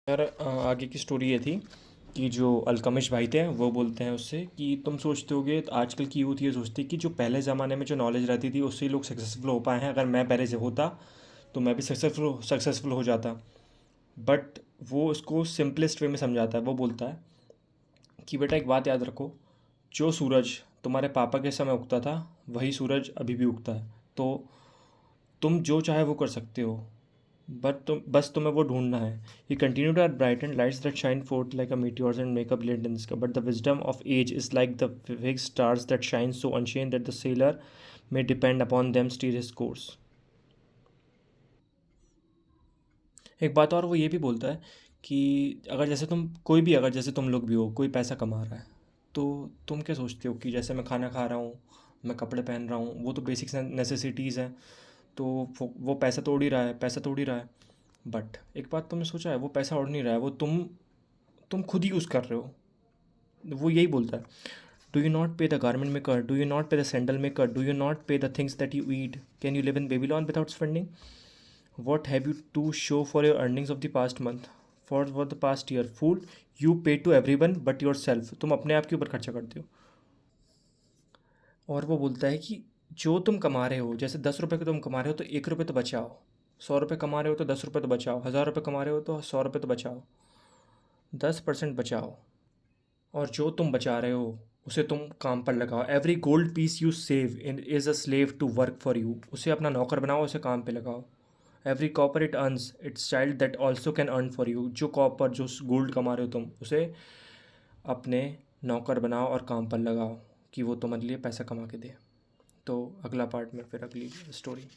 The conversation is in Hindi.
यार आगे की स्टोरी ये थी कि जो अल्कमिश भाई थे वो बोलते हैं उससे कि तुम सोचते होगे, तो आजकल की यूथ ये सोचती है कि जो पहले ज़माने में जो नॉलेज रहती थी उससे ही लोग सक्सेसफुल हो पाए हैं। अगर मैं पहले से होता तो मैं भी सक्सेसफुल हो जाता। बट वो उसको सिंपलेस्ट वे में समझाता है। वो बोलता है कि बेटा एक बात याद रखो, जो सूरज तुम्हारे पापा के समय उगता था वही सूरज अभी भी उगता है। तो तुम जो चाहे वो कर सकते हो, बट तुम्हें वो ढूंढना है। He continue to bright and lights that shine forth like a meteors and make a blind in sky, but the wisdom of age is like the fixed stars that shine so unshaken that the sailor may depend upon them steer his course। एक बात और वो ये भी बोलता है कि अगर जैसे तुम कोई भी, अगर जैसे तुम लोग भी हो, कोई पैसा कमा रहा है, तो तुम क्या सोचते हो कि जैसे मैं खाना खा रहा हूँ, मैं कपड़े पहन रहा हूँ, वो तो बेसिक नेसेसिटीज़ हैं। तो वो पैसा तोड़ ही रहा है, पैसा तोड़ ही रहा है। बट एक बात तुमने सोचा है, वो पैसा उड़ नहीं रहा है, वो तुम खुद ही यूज़ कर रहे हो। वो यही बोलता है, do you not pay the garment maker, do you not pay the sandal maker, do you not pay the things that you eat, can you live in Babylon without spending, what have you to show for your earnings of the past month, for the past year, fool, you pay to everyone but yourself, तुम अपने आप के ऊपर खर्चा करते हो। और वो बोलता है कि जो तुम कमा रहे हो, जैसे 10 रुपये को तुम कमा रहे हो तो 1 रुपये तो बचाओ, 100 रुपये कमा रहे हो तो 10 रुपये तो बचाओ, 1000 रुपये कमा रहे हो तो 100 रुपये तो बचाओ, 10% बचाओ। और जो तुम बचा रहे हो उसे तुम काम पर लगाओ। Every gold piece you save in is a slave to work for you, उसे अपना नौकर बनाओ, उसे काम पे लगाओ। Every copper it earns its child that also can earn for you, जो कॉपर जो गोल्ड कमा रहे हो तुम, उसे अपने नौकर बनाओ और काम पर लगाओ कि वो तुम्हारे लिए पैसा कमा के दे। तो अगला पार्ट में फिर अगली स्टोरी।